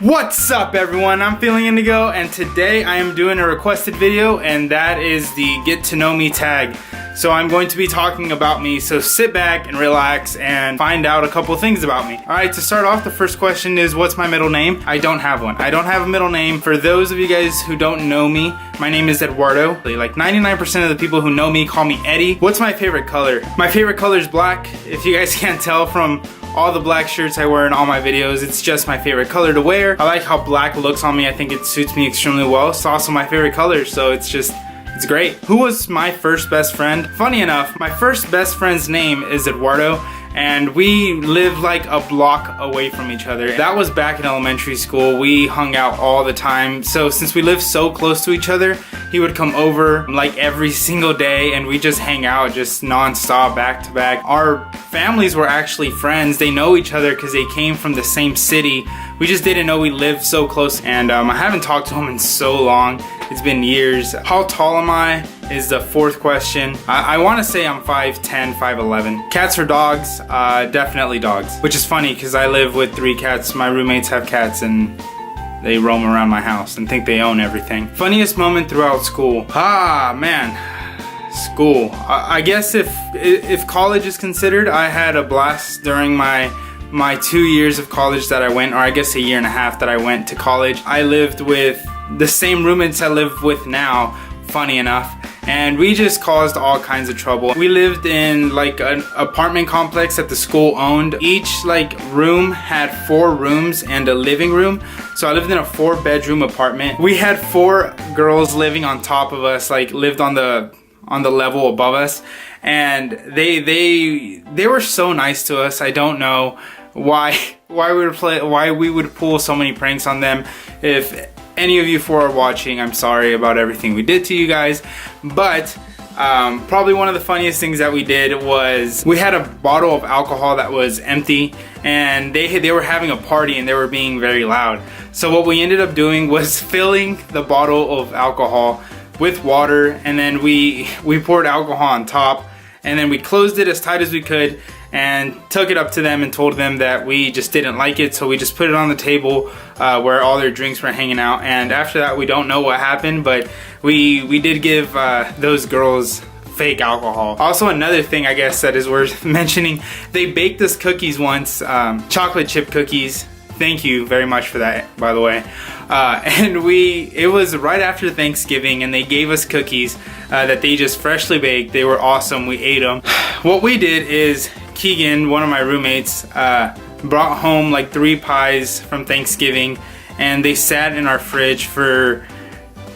What's up everyone, I'm feeling Indigo and today I am doing a requested video and that is the get to know me tag. So I'm going to be talking about me, so sit back and relax and find out a couple things about me. Alright, to start off, the first question is what's my middle name? I don't have one. I don't have a middle name. For those of you guys who don't know me, my name is Eduardo. Like 99% of the people who know me call me Eddie. What's my favorite color? My favorite color is black. If you guys can't tell from all the black shirts I wear in all my videos, it's just my favorite color to wear. I like how black looks on me. I think it suits me extremely well. It's also my favorite color, so it's great. Who was my first best friend? Funny enough, my first best friend's name is Eduardo, and we lived like a block away from each other. That was back in elementary school. We hung out all the time. So since we lived so close to each other, he would come over like every single day and we just hang out just non-stop, back to back. Our families were actually friends. They know each other because they came from the same city. We just didn't know we lived so close, and I haven't talked to him in so long. It's been years. How tall am I is the fourth question. I want to say I'm 5'10", 5'11". Cats or dogs? Definitely dogs. Which is funny because I live with 3 cats. My roommates have cats and they roam around my house and think they own everything. Funniest moment throughout school? Man. School. I guess if college is considered, I had a blast during my 2 years of college that I went, or I guess a year and a half that I went to college. I lived with the same roommates I live with now, funny enough, and we just caused all kinds of trouble. We lived in like an apartment complex that the school owned. Each like room had 4 rooms and a living room. So I lived in a 4-bedroom apartment. We had 4 girls living on top of us, like lived on the level above us, and they were so nice to us. I don't know why we would pull so many pranks on them. If any of you 4 are watching, I'm sorry about everything we did to you guys, but probably one of the funniest things that we did was we had a bottle of alcohol that was empty, and they were having a party and they were being very loud. So what we ended up doing was filling the bottle of alcohol with water, and then we poured alcohol on top, and then we closed it as tight as we could and took it up to them and told them that we just didn't like it, so we just put it on the table where all their drinks were hanging out. And after that, we don't know what happened, but we did give those girls fake alcohol. Also, another thing I guess that is worth mentioning, they baked us cookies once, chocolate chip cookies. Thank you very much for that, by the way. And it was right after Thanksgiving, and they gave us cookies that they just freshly baked. They were awesome. We ate them. What we did is Keegan, one of my roommates, brought home like 3 pies from Thanksgiving, and they sat in our fridge for,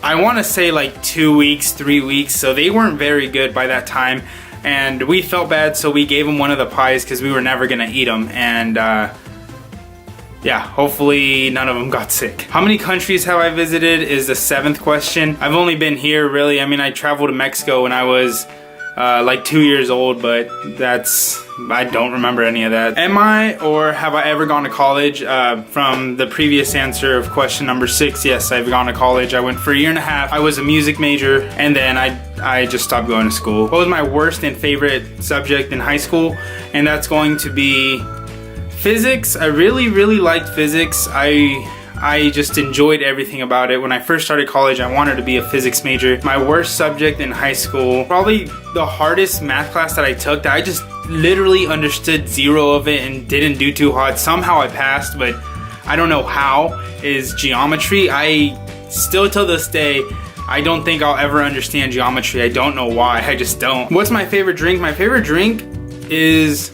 I want to say like 2 weeks, 3 weeks. So they weren't very good by that time, and we felt bad, so we gave them one of the pies because we were never gonna eat them. And yeah, hopefully none of them got sick. How many countries have I visited is the 7th question. I've only been here really, I mean, I traveled to Mexico when I was like 2 years old, but I don't remember any of that. Am I or have I ever gone to college? From the previous answer of question number 6, yes, I've gone to college. I went for a year and a half. I was a music major, and then I just stopped going to school. What was my worst and favorite subject in high school? And that's going to be physics. I really liked physics. I just enjoyed everything about it. When I first started college, I wanted to be a physics major. My worst subject in high school, probably the hardest math class that I took, that I just literally understood 0 of it and didn't do too hard. Somehow I passed, but I don't know how, is geometry. I still till this day, I don't think I'll ever understand geometry. I don't know why, I just don't. What's my favorite drink? My favorite drink is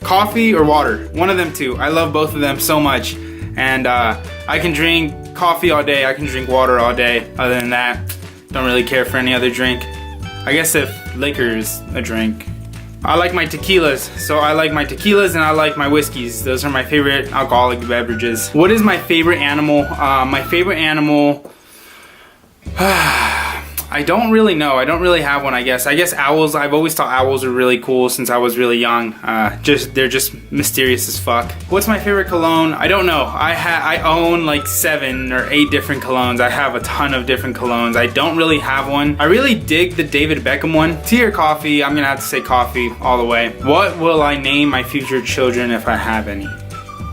coffee or water, one of them two. I love both of them so much, and I can drink coffee all day, I can drink water all day. Other than that, don't really care for any other drink. I guess if liquor is a drink. I like my tequilas, so I like my tequilas and I like my whiskeys. Those are my favorite alcoholic beverages. What is my favorite animal? My favorite animal, I don't really know. I don't really have one, I guess. I guess owls. I've always thought owls are really cool since I was really young. They're just mysterious as fuck. What's my favorite cologne? I don't know. I own like 7 or 8 different colognes. I have a ton of different colognes. I don't really have one. I really dig the David Beckham one. Tea or coffee? I'm gonna have to say coffee all the way. What will I name my future children if I have any?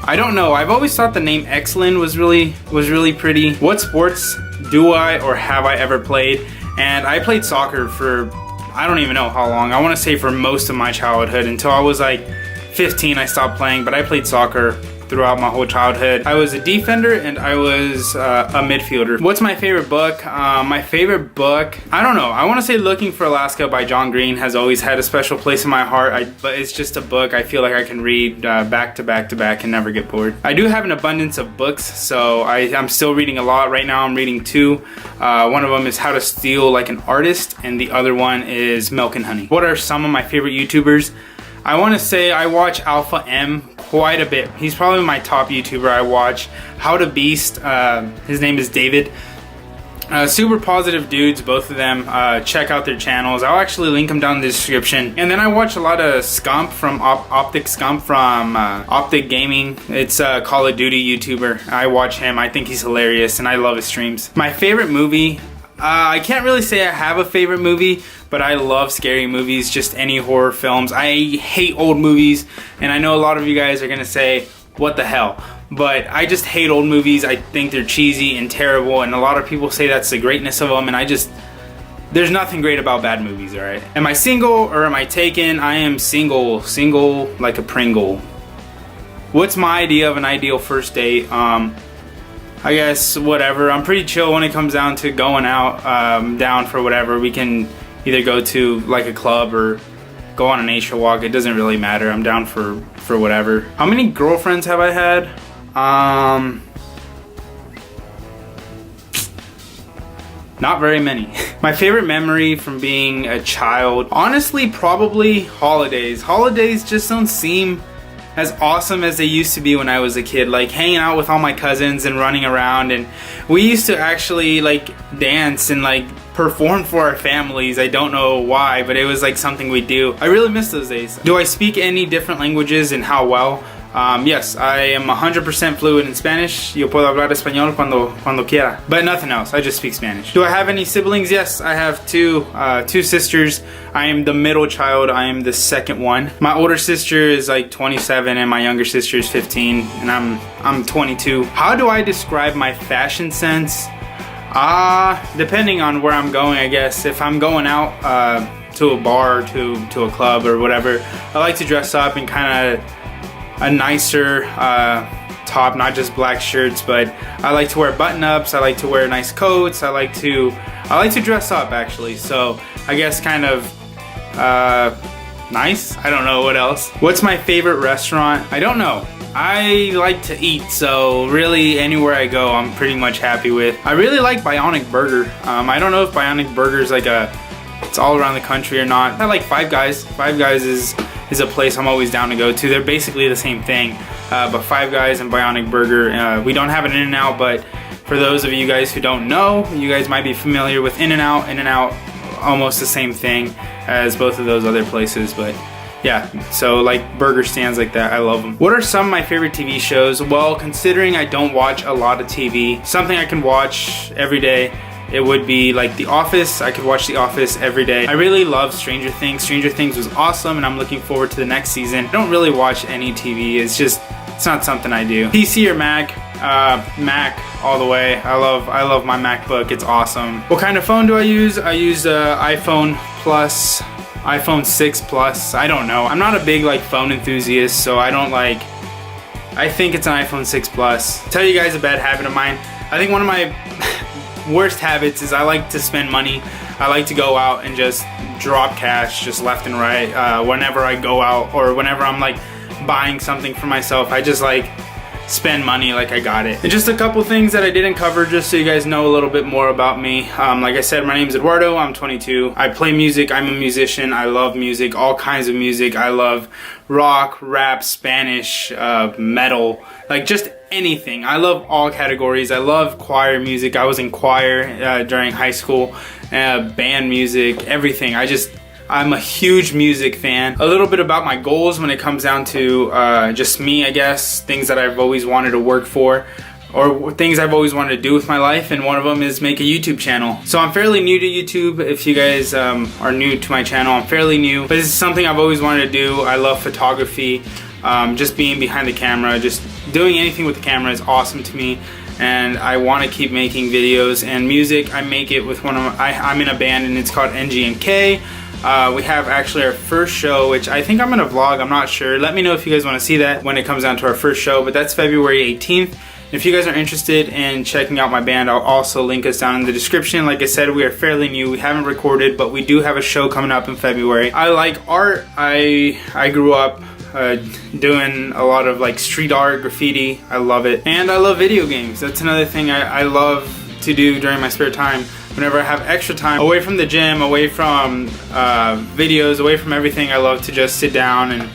I don't know. I've always thought the name Xlin was really pretty. What sports do I or have I ever played? And I played soccer for, I don't even know how long. I want to say for most of my childhood until I was like 15. I stopped playing, but I played soccer throughout my whole childhood. I was a defender and I was a midfielder. What's my favorite book? My favorite book, I don't know. I want to say Looking for Alaska by John Green has always had a special place in my heart. But it's just a book I feel like I can read back to back to back and never get bored. I do have an abundance of books, so I'm still reading a lot. Right now I'm reading two. One of them is How to Steal Like an Artist, and the other one is Milk and Honey. What are some of my favorite YouTubers? I want to say I watch alpha.m quite a bit. He's probably my top YouTuber I watch. How to Beast, his name is David. Super positive dudes, both of them. Check out their channels. I'll actually link them down in the description. And then I watch a lot of Scump from Optic Scump from Optic Gaming. It's a Call of Duty YouTuber. I watch him. I think he's hilarious and I love his streams. My favorite movie, I can't really say I have a favorite movie, but I love scary movies, just any horror films. I hate old movies, and I know a lot of you guys are gonna say, what the hell? But I just hate old movies. I think they're cheesy and terrible, and a lot of people say that's the greatness of them, and there's nothing great about bad movies, alright? Am I single or am I taken? I am single like a Pringle. What's my idea of an ideal first date? I guess whatever. I'm pretty chill when it comes down to going out, down for whatever. We can either go to like a club or go on a nature walk. It doesn't really matter. I'm down for whatever. How many girlfriends have I had? Not very many. My favorite memory from being a child, honestly, probably holidays. Holidays just don't seem as awesome as they used to be when I was a kid, like hanging out with all my cousins and running around, and we used to actually like dance and like perform for our families. I don't know why, but it was like something we do. I really miss those days. Do I speak any different languages and how well? Yes, I am 100% fluent in Spanish. Yo puedo hablar español cuando quiera. But nothing else, I just speak Spanish. Do I have any siblings? Yes, I have two sisters. I am the middle child. I am the second one. My older sister is like 27 and my younger sister is 15 and I'm 22. How do I describe my fashion sense? Depending on where I'm going, I guess. If I'm going out to a bar, to a club or whatever, I like to dress up in kind of a nicer top, not just black shirts, but I like to wear button-ups, I like to wear nice coats, I like to dress up actually, so I guess kind of nice. I don't know what else. What's my favorite restaurant? I don't know. I like to eat, so really anywhere I go I'm pretty much happy with. I really like Bionic Burger. I don't know if Bionic Burger is like it's all around the country or not. I like Five Guys. Five Guys is a place I'm always down to go to. They're basically the same thing, but Five Guys and Bionic Burger. We don't have an In-N-Out, but for those of you guys who don't know, you guys might be familiar with In-N-Out. In-N-Out, almost the same thing as both of those other places, but yeah, so like burger stands like that, I love them. What are some of my favorite TV shows? Well, considering I don't watch a lot of TV, something I can watch every day, it would be like The Office. I could watch The Office every day. I really love Stranger Things. Stranger Things was awesome and I'm looking forward to the next season. I don't really watch any TV. It's not something I do. PC or Mac? Mac all the way. I love my MacBook. It's awesome. What kind of phone do I use? I use iPhone Plus, iPhone 6 Plus. I don't know. I'm not a big like phone enthusiast, so I think it's an iPhone 6 Plus. I'll tell you guys a bad habit of mine. I think one of my worst habits is I like to spend money. I like to go out and just drop cash just left and right whenever I go out, or whenever I'm like buying something for myself. I just like spend money like I got it. And just a couple things that I didn't cover, just so you guys know a little bit more about me. Like I said, my name is Eduardo. I'm 22. I play music. I'm a musician. I love music, all kinds of music. I love rock, rap, Spanish, metal, like just anything. I love all categories. I love choir music. I was in choir during high school, band music, everything. I'm a huge music fan. A little bit about my goals when it comes down to just me, I guess. Things that I've always wanted to work for, or things I've always wanted to do with my life, and one of them is make a YouTube channel. So I'm fairly new to YouTube. If you guys are new to my channel, I'm fairly new, but this is something I've always wanted to do. I love photography. Just being behind the camera, just doing anything with the camera is awesome to me, and I want to keep making videos. And music, I make it with I'm in a band and it's called NG&K. We have actually our first show, which I think I'm gonna vlog, I'm not sure. Let me know if you guys want to see that when it comes down to our first show, but that's February 18th. If you guys are interested in checking out my band, I'll also link us down in the description. Like I said, we are fairly new. We haven't recorded, but we do have a show coming up in February. I like art. I grew up doing a lot of like street art, graffiti. I love it. And I love video games. That's another thing I love to do during my spare time. Whenever I have extra time, away from the gym, away from videos, away from everything, I love to just sit down and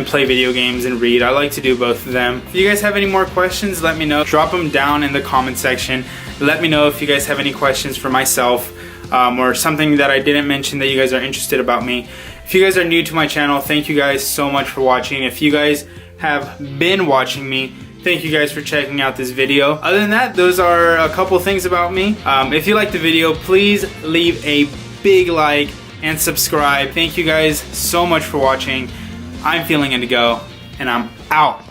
play video games and read. I like to do both of them. If you guys have any more questions, let me know. Drop them down in the comment section. Let me know if you guys have any questions for myself or something that I didn't mention that you guys are interested about me. If you guys are new to my channel, thank you guys so much for watching. If you guys have been watching me, thank you guys for checking out this video. Other than that, those are a couple things about me. If you liked the video, please leave a big like and subscribe. Thank you guys so much for watching. I'm feeling Indigo, and I'm out.